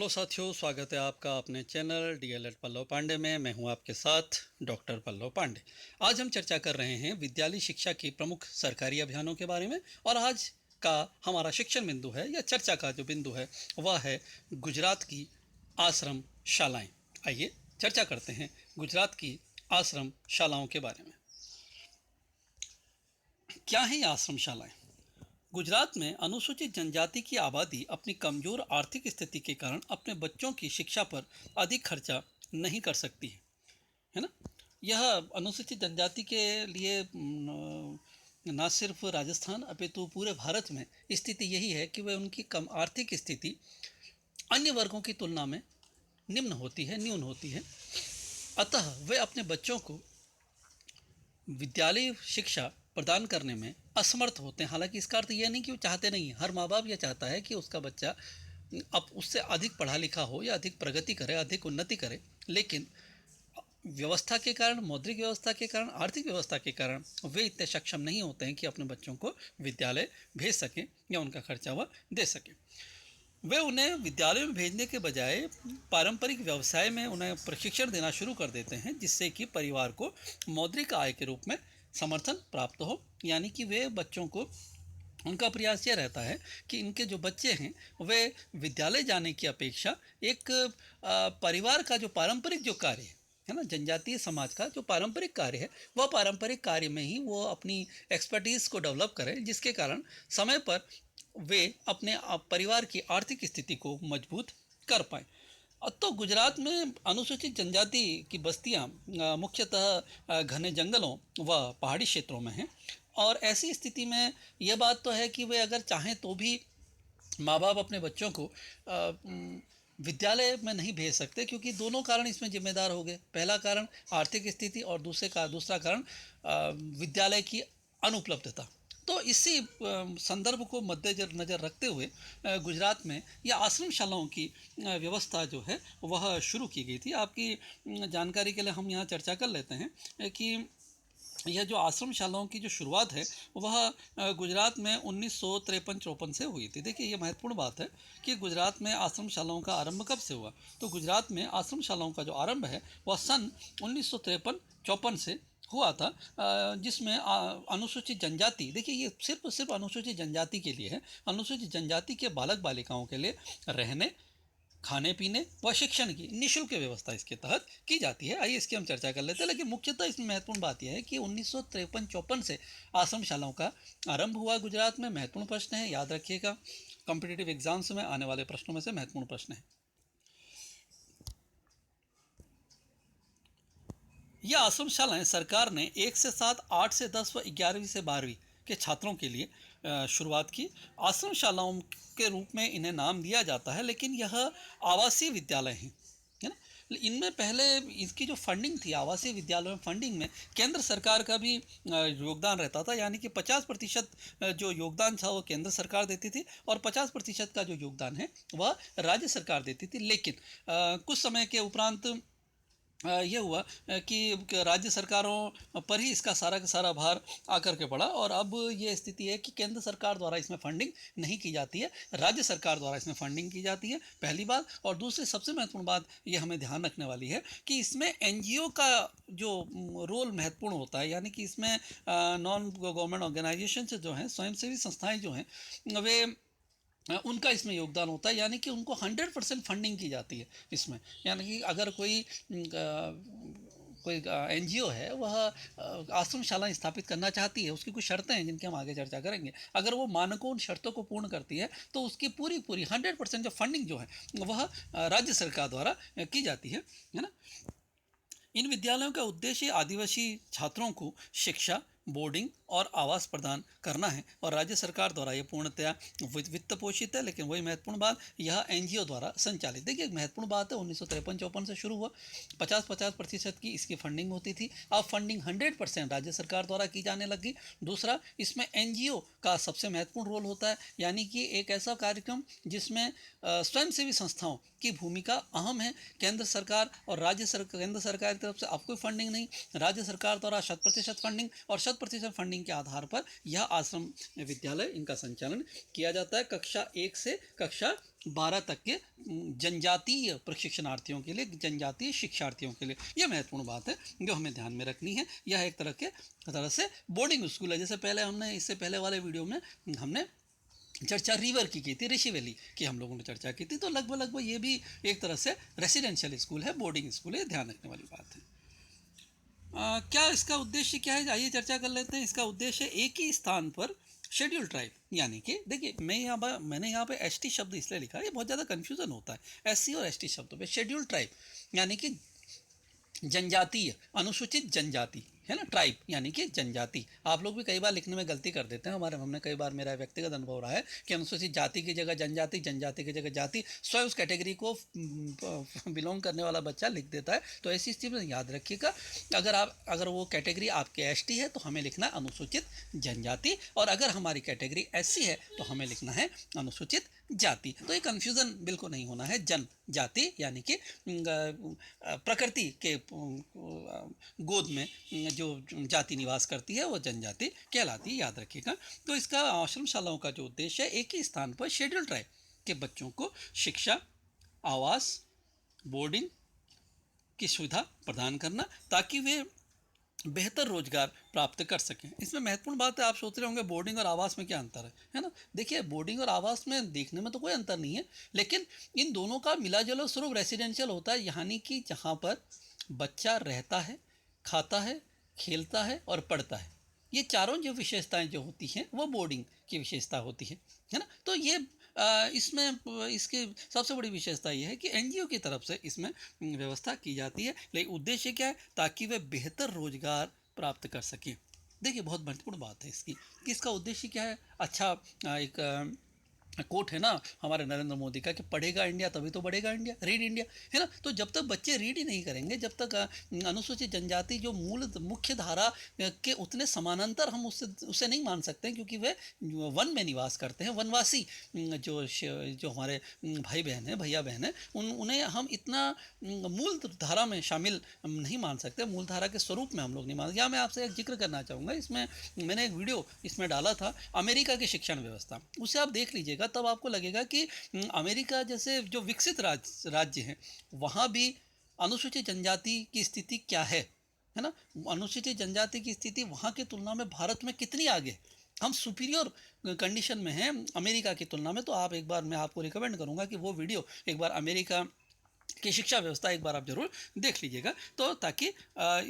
Hello साथियों, स्वागत है आपका अपने चैनल डीएलएड पल्लव पांडे में। मैं हूं आपके साथ डॉक्टर पल्लव पांडे। आज हम चर्चा कर रहे हैं विद्यालय शिक्षा के प्रमुख सरकारी अभियानों के बारे में। और आज का हमारा शिक्षण बिंदु है या चर्चा का जो बिंदु है वह है गुजरात की आश्रम शालाएं। आइए चर्चा करते हैं गुजरात की आश्रम शालाओं के बारे में। क्या है ये आश्रम शालाएं? गुजरात में अनुसूचित जनजाति की आबादी अपनी कमजोर आर्थिक स्थिति के कारण अपने बच्चों की शिक्षा पर अधिक खर्चा नहीं कर सकती है ना। यह अनुसूचित जनजाति के लिए न सिर्फ राजस्थान अपितु पूरे भारत में स्थिति यही है कि वह उनकी कम आर्थिक स्थिति अन्य वर्गों की तुलना में न्यून होती है। अतः वे अपने बच्चों को विद्यालय शिक्षा प्रदान करने में असमर्थ होते हैं। हालांकि इसका अर्थ यह नहीं कि वो चाहते नहीं, हर माँ बाप यह चाहता है कि उसका बच्चा अब उससे अधिक पढ़ा लिखा हो या अधिक प्रगति करे, अधिक उन्नति करे, लेकिन व्यवस्था के कारण, मौद्रिक व्यवस्था के कारण, आर्थिक व्यवस्था के कारण वे इतने सक्षम नहीं होते हैं कि अपने बच्चों को विद्यालय भेज सकें या उनका खर्चा वह दे सकें। वे उन्हें विद्यालय में भेजने के बजाय पारंपरिक व्यवसाय में उन्हें प्रशिक्षण देना शुरू कर देते हैं, जिससे कि परिवार को मौद्रिक आय के रूप में समर्थन प्राप्त हो। यानी कि वे बच्चों को, उनका प्रयास यह रहता है कि इनके जो बच्चे हैं वे विद्यालय जाने की अपेक्षा एक परिवार का जो पारंपरिक जो कार्य है ना, जनजातीय समाज का जो पारंपरिक कार्य है, वह पारंपरिक कार्य में ही वो अपनी एक्सपर्टीज़ को डेवलप करें, जिसके कारण समय पर वे अपने परिवार की आर्थिक स्थिति को मजबूत कर पाएँ। तो गुजरात में अनुसूचित जनजाति की बस्तियां मुख्यतः घने जंगलों व पहाड़ी क्षेत्रों में हैं। और ऐसी स्थिति में यह बात तो है कि वे अगर चाहें तो भी माँ बाप अपने बच्चों को विद्यालय में नहीं भेज सकते, क्योंकि दोनों कारण इसमें जिम्मेदार हो गए। पहला कारण आर्थिक स्थिति और दूसरा कारण विद्यालय की अनुपलब्धता। तो इसी संदर्भ को मद्देनज़र रखते हुए गुजरात में यह आश्रम शालाओं की व्यवस्था जो है वह शुरू की गई थी। आपकी जानकारी के लिए हम यहाँ चर्चा कर लेते हैं कि यह जो आश्रम शालाओं की जो शुरुआत है वह गुजरात में 1953-54 से हुई थी। देखिए, ये महत्वपूर्ण बात है कि गुजरात में आश्रम शालाओं का आरंभ कब से हुआ। तो गुजरात में आश्रम शालाओं का जो आरंभ है वह सन 1953-54 से हुआ था, जिसमें अनुसूचित जनजाति, देखिए ये सिर्फ अनुसूचित जनजाति के लिए है। अनुसूचित जनजाति के बालक बालिकाओं के लिए रहने, खाने पीने व शिक्षण की निःशुल्क व्यवस्था इसके तहत की जाती है। आइए इसकी हम चर्चा कर लेते हैं। लेकिन मुख्यतः इसमें महत्वपूर्ण बात यह है कि 1953-54 से आश्रम शालाओं का आरंभ हुआ गुजरात में। महत्वपूर्ण प्रश्न है, याद रखिएगा, कॉम्पिटिटिव एग्जाम्स में आने वाले प्रश्नों में से महत्वपूर्ण प्रश्न है। यह आश्रम शालाएं सरकार ने 1 से 7, 8 से 10 व 11वीं से 12वीं के छात्रों के लिए शुरुआत की। आश्रम शालाओं के रूप में इन्हें नाम दिया जाता है, लेकिन यह आवासीय विद्यालय हैं, है ना। इनमें पहले इसकी जो फंडिंग थी, आवासीय विद्यालयों में फंडिंग में केंद्र सरकार का भी योगदान रहता था। यानी कि 50% जो योगदान था वो केंद्र सरकार देती थी और 50% का जो योगदान है वह राज्य सरकार देती थी। लेकिन कुछ समय के उपरांत ये हुआ कि राज्य सरकारों पर ही इसका सारा का सारा भार आकर के पड़ा, और अब ये स्थिति है कि केंद्र सरकार द्वारा इसमें फंडिंग नहीं की जाती है, राज्य सरकार द्वारा इसमें फंडिंग की जाती है, पहली बात। और दूसरी सबसे महत्वपूर्ण बात ये हमें ध्यान रखने वाली है कि इसमें एनजीओ का जो रोल महत्वपूर्ण होता है। यानी कि इसमें नॉन गवर्नमेंट ऑर्गेनाइजेशन जो हैं, स्वयंसेवी संस्थाएँ जो हैं, वे उनका इसमें योगदान होता है। यानी कि उनको 100% फंडिंग की जाती है इसमें। यानी कि अगर कोई एनजीओ है वह आश्रम शालाएं स्थापित करना चाहती है, उसकी कुछ शर्तें हैं जिनकी हम आगे चर्चा करेंगे। अगर वो मानकों, उन शर्तों को पूर्ण करती है तो उसकी पूरी 100% जो फंडिंग जो है वह राज्य सरकार द्वारा की जाती है ना। इन विद्यालयों का उद्देश्य आदिवासी छात्रों को शिक्षा, बोर्डिंग और आवास प्रदान करना है, और राज्य सरकार द्वारा ये पूर्णतया वित्त पोषित है। लेकिन वही महत्वपूर्ण बात, यह एनजीओ द्वारा संचालित। देखिए, एक महत्वपूर्ण बात है, 1953-54 से शुरू हुआ, 50-50% की इसकी फंडिंग होती थी। अब फंडिंग 100% राज्य सरकार द्वारा की जाने लगी। दूसरा, इसमें एनजीओ का सबसे महत्वपूर्ण रोल होता है। यानी कि एक ऐसा कार्यक्रम जिसमें स्वयंसेवी संस्थाओं की भूमिका अहम है। केंद्र सरकार और केंद्र सरकार की तरफ से अब कोई फंडिंग नहीं, राज्य सरकार द्वारा 100% फंडिंग, और 100% फंडिंग रैंकिंग के आधार पर यह आश्रम विद्यालय इनका संचालन किया जाता है कक्षा 1 से कक्षा 12 तक के जनजातीय प्रशिक्षणार्थियों के लिए, जनजातीय शिक्षार्थियों के लिए। यह महत्वपूर्ण बात है जो हमें ध्यान में रखनी है। यह एक तरह से बोर्डिंग स्कूल है। जैसे पहले हमने इससे पहले वाले वीडियो में हमने चर्चा रिवर की थी, ऋषि वैली की हम लोगों ने चर्चा की थी। तो लगभग ये भी एक तरह से रेसिडेंशियल स्कूल है, बोर्डिंग स्कूल है, ध्यान रखने वाली बात है। क्या इसका उद्देश्य क्या है, आइए चर्चा कर लेते हैं। इसका उद्देश्य एक ही स्थान पर शेड्यूल ट्राइब, यानी कि देखिए मैंने यहाँ पे एसटी शब्द इसलिए लिखा है, ये बहुत ज़्यादा कन्फ्यूज़न होता है एससी और एसटी शब्दों पे। शेड्यूल ट्राइब यानी कि जनजातीय, अनुसूचित जनजाति है ना, ट्राइब यानी कि जनजाति। आप लोग भी कई बार लिखने में गलती कर देते हैं। हमने कई बार, मेरा व्यक्तिगत अनुभव रहा है कि अनुसूचित जाति की जगह जनजाति, जनजाति की जगह जाति, स्वयं उस कैटेगरी को बिलोंग करने वाला बच्चा लिख देता है। तो ऐसी स्थिति में याद रखिएगा, अगर वो कैटेगरी आपके एसटी है तो हमें लिखना है अनुसूचित जनजाति, और अगर हमारी कैटेगरी एससी है तो हमें लिखना है अनुसूचित जाति। तो ये कन्फ्यूज़न बिल्कुल नहीं होना है। जनजाति यानी कि प्रकृति के गोद में जो जाति निवास करती है वो जनजाति कहलाती है, याद रखिएगा। तो इसका आश्रमशालाओं का जो उद्देश्य है, एक ही स्थान पर शेड्यूल ट्राइब के बच्चों को शिक्षा, आवास, बोर्डिंग की सुविधा प्रदान करना, ताकि वे बेहतर रोजगार प्राप्त कर सकें। इसमें महत्वपूर्ण बात है, आप सोच रहे होंगे बोर्डिंग और आवास में क्या अंतर है ना। देखिए, बोर्डिंग और आवास में देखने में तो कोई अंतर नहीं है, लेकिन इन दोनों का मिला जुला स्वरूप रेसिडेंशियल होता है, यानी कि जहाँ पर बच्चा रहता है, खाता है, खेलता है और पढ़ता है। ये चारों जो विशेषताएं जो होती हैं वो बोर्डिंग की विशेषता होती है ना। तो ये इसमें इसकी सबसे बड़ी विशेषता ये है कि एनजीओ की तरफ से इसमें व्यवस्था की जाती है। लेकिन उद्देश्य क्या है, ताकि वे बेहतर रोजगार प्राप्त कर सकें। देखिए, बहुत महत्वपूर्ण बात है इसकी कि इसका उद्देश्य क्या है। अच्छा, एक कोट है ना हमारे नरेंद्र मोदी का कि पढ़ेगा इंडिया तभी तो बढ़ेगा इंडिया, रीड इंडिया, है ना। तो जब तक बच्चे रीड ही नहीं करेंगे, जब तक अनुसूचित जनजाति जो मुख्य धारा के उतने समानांतर हम उसे नहीं मान सकते, क्योंकि वे वन में निवास करते हैं। वनवासी जो हमारे भाई बहन हैं, भैया बहन हैं, उन्हें हम इतना मूल धारा में शामिल नहीं मान सकते, मूल धारा के स्वरूप में हम लोग नहीं मान सकते। यहाँ मैं आपसे एक जिक्र करना चाहूँगा, इसमें मैंने एक वीडियो इसमें डाला था अमेरिका की शिक्षण व्यवस्था, उसे आप देख लीजिएगा, तब आपको लगेगा कि अमेरिका जैसे जो विकसित राज्य हैं वहाँ भी अनुसूचित जनजाति की स्थिति क्या है ना। अनुसूचित जनजाति की स्थिति वहाँ की तुलना में भारत में कितनी आगे, हम सुपीरियर कंडीशन में हैं अमेरिका की तुलना में। तो आप एक बार, मैं आपको रिकमेंड करूँगा कि वो वीडियो एक बार अमेरिका की शिक्षा व्यवस्था एक बार आप जरूर देख लीजिएगा, तो ताकि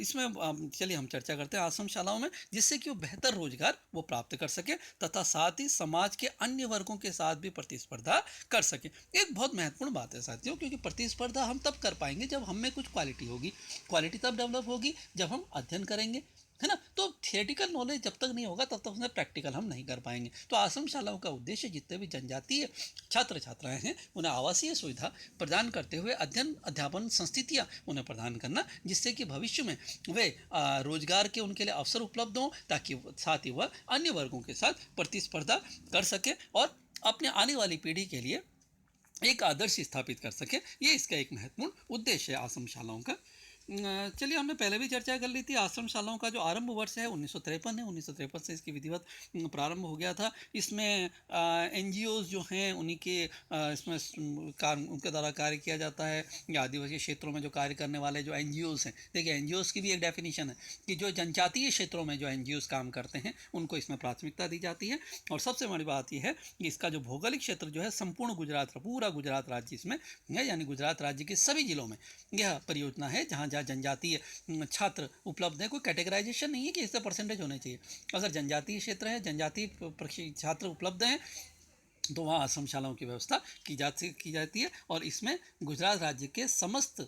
इसमें चलिए हम चर्चा करते हैं आश्रमशालाओं में, जिससे कि वो बेहतर रोजगार वो प्राप्त कर सके तथा साथ ही समाज के अन्य वर्गों के साथ भी प्रतिस्पर्धा कर सके। एक बहुत महत्वपूर्ण बात है साथियों, क्योंकि प्रतिस्पर्धा हम तब कर पाएंगे जब हम में कुछ क्वालिटी होगी। क्वालिटी तब डेवलप होगी जब हम अध्ययन करेंगे, है ना। तो थियोरेटिकल नॉलेज जब तक नहीं होगा तब तक उसमें प्रैक्टिकल हम नहीं कर पाएंगे। तो आश्रमशालाओं का उद्देश्य जितने भी जनजातीय छात्र छात्राएं हैं उन्हें आवासीय सुविधा प्रदान करते हुए अध्ययन अध्यापन संस्थितियां उन्हें प्रदान करना, जिससे कि भविष्य में वे रोजगार के उनके लिए अवसर उपलब्ध हों, ताकि साथ ही वह अन्य वर्गों के साथ प्रतिस्पर्धा कर सके और अपने आने वाली पीढ़ी के लिए एक आदर्श स्थापित कर सके। ये इसका एक महत्वपूर्ण उद्देश्य है आश्रमशालाओं का। चलिए, हमने पहले भी चर्चा कर ली थी। आश्रमशालाओं का जो आरंभ वर्ष है 1953 है। 1953 से इसकी विधिवत प्रारंभ हो गया था। इसमें एनजीओज जो हैं उन्हीं के इसमें उनके द्वारा कार्य किया जाता है, या आदिवासी क्षेत्रों में जो कार्य करने वाले जो एनजीओज हैं। देखिए, एनजीओज की भी एक डेफिनेशन है कि जो जनजातीय क्षेत्रों में जो एनजीओज काम करते हैं उनको इसमें प्राथमिकता दी जाती है। और सबसे बड़ी बात यह है कि इसका जो भौगोलिक क्षेत्र जो है संपूर्ण गुजरात, पूरा गुजरात राज्य इसमें है, यानी गुजरात राज्य के सभी जिलों में यह परियोजना है जहाँ जहाँ जनजातीय छात्र उपलब्ध है। कोई कैटेगराइजेशन नहीं है कि इससे परसेंटेज होने चाहिए। अगर जनजातीय क्षेत्र है, जनजातीय छात्र उपलब्ध हैं, तो वहाँ आश्रमशालाओं की व्यवस्था की जाती है। और इसमें गुजरात राज्य के समस्त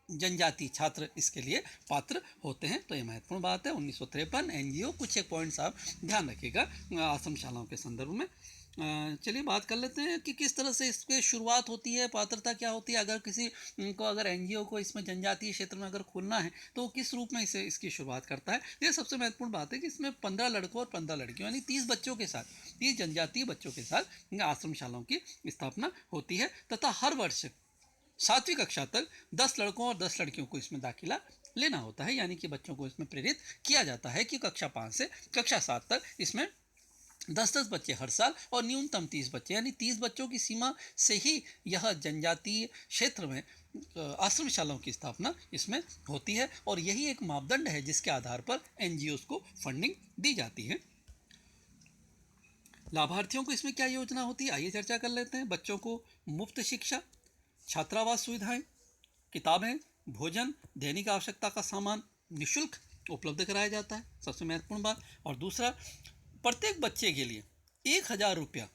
जनजाति छात्र इसके लिए पात्र होते हैं। तो ये महत्वपूर्ण बात है। 1953 एनजीओ, कुछ एक पॉइंट्स आप ध्यान रखिएगा आश्रमशालाओं के संदर्भ में। चलिए बात कर लेते हैं कि किस तरह से इसकी शुरुआत होती है, पात्रता क्या होती है। अगर किसी को, अगर एनजीओ को इसमें जनजातीय क्षेत्र में अगर खोलना है तो किस रूप में इसकी शुरुआत करता है। ये सबसे महत्वपूर्ण बात है कि इसमें 15 लड़कों और 15 लड़कियों यानी 30 बच्चों के साथ, 30 जनजातीय बच्चों के साथ आश्रमशालाओं की स्थापना होती है, तथा हर वर्ष 7वीं कक्षा तक 10 लड़कों और 10 लड़कियों को इसमें दाखिला लेना होता है, यानी कि बच्चों को इसमें प्रेरित किया जाता है कि कक्षा 5 से कक्षा 7 तक इसमें 10-10 बच्चे हर साल और न्यूनतम 30 बच्चे, यानी 30 बच्चों की सीमा से ही यह जनजातीय क्षेत्र में आश्रम शालाओं की स्थापना इसमें होती है और यही एक मापदंड है जिसके आधार पर एनजीओज को फंडिंग दी जाती है। लाभार्थियों को इसमें क्या योजना होती है, आइए चर्चा कर लेते हैं। बच्चों को मुफ्त शिक्षा, छात्रावास सुविधाएं, किताबें, भोजन, दैनिक आवश्यकता का सामान निःशुल्क उपलब्ध कराया जाता है, सबसे महत्वपूर्ण बात। और दूसरा, प्रत्येक बच्चे के लिए 1,000 रुपया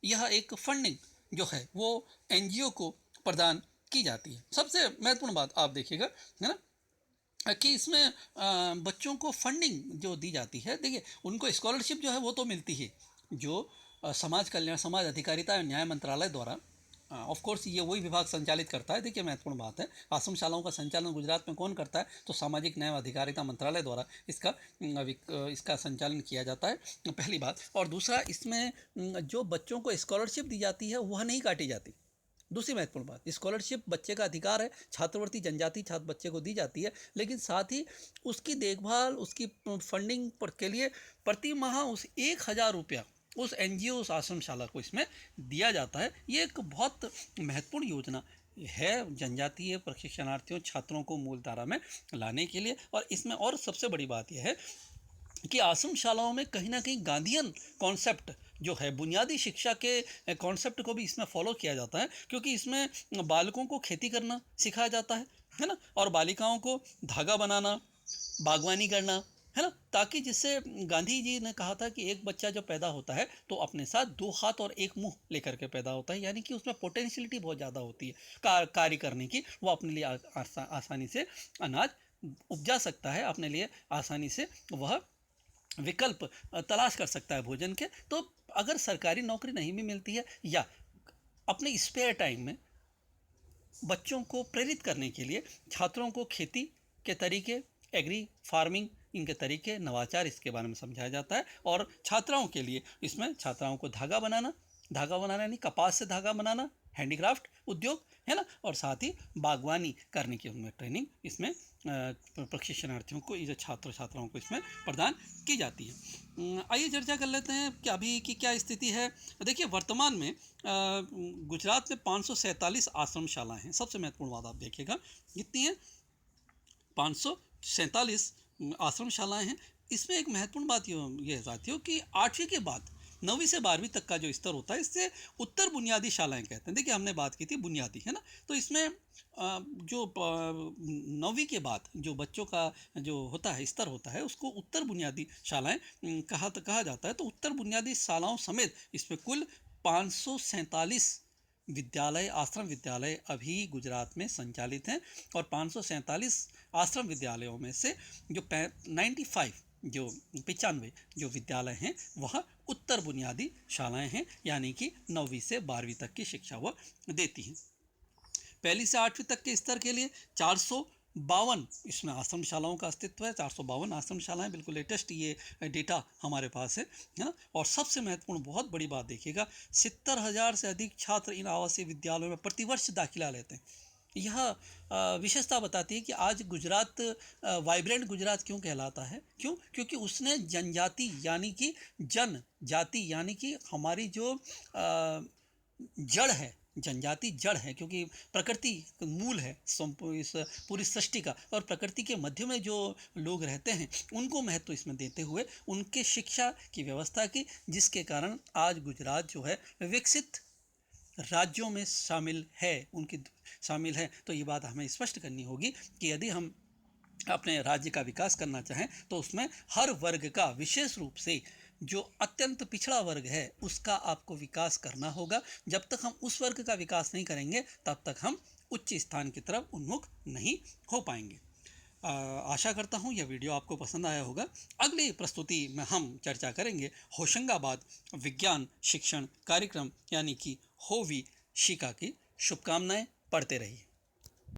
यह एक फंडिंग जो है वो एनजीओ को प्रदान की जाती है। सबसे महत्वपूर्ण बात आप देखिएगा, है ना, कि इसमें बच्चों को फंडिंग जो दी जाती है, देखिए उनको स्कॉलरशिप जो है वो तो मिलती है, जो समाज कल्याण, समाज अधिकारिता एवं न्याय मंत्रालय द्वारा, ऑफ कोर्स ये वही विभाग संचालित करता है। देखिए महत्वपूर्ण बात है, आश्रम शालाओं का संचालन गुजरात में कौन करता है, तो सामाजिक न्याय अधिकारिता मंत्रालय द्वारा इसका संचालन किया जाता है, पहली बात। और दूसरा, इसमें जो बच्चों को स्कॉलरशिप दी जाती है वह नहीं काटी जाती। दूसरी महत्वपूर्ण बात, स्कॉलरशिप बच्चे का अधिकार है, छात्रवृत्ति जनजाति छात्र बच्चे को दी जाती है, लेकिन साथ ही उसकी देखभाल, उसकी फंडिंग के लिए प्रति माह उस 1,000 रुपया उस एनजीओ, उस आश्रमशाला को इसमें दिया जाता है। ये एक बहुत महत्वपूर्ण योजना है जनजातीय प्रशिक्षणार्थियों, छात्रों को मूल धारा में लाने के लिए। और इसमें और सबसे बड़ी बात यह है कि आश्रमशालाओं में कहीं ना कहीं गांधीयन कॉन्सेप्ट जो है, बुनियादी शिक्षा के कॉन्सेप्ट को भी इसमें फॉलो किया जाता है, क्योंकि इसमें बालकों को खेती करना सिखाया जाता है ना, और बालिकाओं को धागा बनाना, बागवानी करना, है ना, ताकि जिससे गांधी जी ने कहा था कि एक बच्चा जब पैदा होता है तो अपने साथ 2 हाथ और 1 मुंह लेकर के पैदा होता है, यानी कि उसमें पोटेंशियलिटी बहुत ज़्यादा होती है कार्य करने की। वो अपने लिए आसानी से अनाज उपजा सकता है, अपने लिए आसानी से वह विकल्प तलाश कर सकता है भोजन के। तो अगर सरकारी नौकरी नहीं भी मिलती है, या अपने स्पेयर टाइम में बच्चों को प्रेरित करने के लिए छात्रों को खेती के तरीके, एग्री फार्मिंग, इनके तरीके, नवाचार, इसके बारे में समझाया जाता है। और छात्राओं के लिए इसमें छात्राओं को धागा बनाना यानी कपास से धागा बनाना, हैंडीक्राफ्ट उद्योग, है ना, और साथ ही बागवानी करने की उनमें ट्रेनिंग इसमें प्रशिक्षणार्थियों को, ये छात्राओं को इसमें प्रदान की जाती है। आइए चर्चा कर लेते हैं कि अभी की क्या स्थिति है। देखिए वर्तमान में गुजरात में 547 आश्रमशालाएँ हैं। सबसे महत्वपूर्ण बात आप देखिएगा, कितनी है, 547 आश्रमशालाएँ हैं। इसमें एक महत्वपूर्ण बात ये है साथियों कि 8वीं के बाद 9वीं से 12वीं तक का जो स्तर होता है, इससे उत्तर बुनियादी शालाएँ कहते हैं। देखिए हमने बात की थी बुनियादी, है ना, तो इसमें जो 9वीं के बाद जो बच्चों का जो होता है, स्तर होता है, उसको उत्तर बुनियादी शालाएँ कहा जाता है। तो उत्तर बुनियादी शालाओं समेत इसमें कुल 547 विद्यालय, आश्रम विद्यालय अभी गुजरात में संचालित हैं। और 547 आश्रम विद्यालयों में से जो 95 जो विद्यालय हैं वह उत्तर बुनियादी शालाएं हैं, यानी कि 9वीं से 12वीं तक की शिक्षा वह देती हैं। 1ली से 8वीं तक के स्तर के लिए 452 इसमें आश्रमशालाओं का अस्तित्व है। 452 आश्रमशालाएं, बिल्कुल लेटेस्ट ये डेटा हमारे पास है ना। और सबसे महत्वपूर्ण बहुत बड़ी बात देखिएगा, 70,000 से अधिक छात्र इन आवासीय विद्यालयों में प्रतिवर्ष दाखिला लेते हैं। यह विशेषता बताती है कि आज गुजरात वाइब्रेंट गुजरात क्यों कहलाता है। क्योंकि उसने जनजाति यानी कि जनजाति यानी कि हमारी जो जड़ है, जनजाति जड़ है, क्योंकि प्रकृति मूल है इस पूरी सृष्टि का, और प्रकृति के मध्य में जो लोग रहते हैं उनको महत्व इसमें देते हुए उनके शिक्षा की व्यवस्था की, जिसके कारण आज गुजरात जो है विकसित राज्यों में शामिल है। तो ये बात हमें स्पष्ट करनी होगी कि यदि हम अपने राज्य का विकास करना चाहें तो उसमें हर वर्ग का, विशेष रूप से जो अत्यंत पिछड़ा वर्ग है उसका आपको विकास करना होगा। जब तक हम उस वर्ग का विकास नहीं करेंगे तब तक हम उच्च स्थान की तरफ उन्मुख नहीं हो पाएंगे। आशा करता हूँ यह वीडियो आपको पसंद आया होगा। अगली प्रस्तुति में हम चर्चा करेंगे होशंगाबाद विज्ञान शिक्षण कार्यक्रम यानी कि होवी शिका की। शुभकामनाएं, पढ़ते रहिए।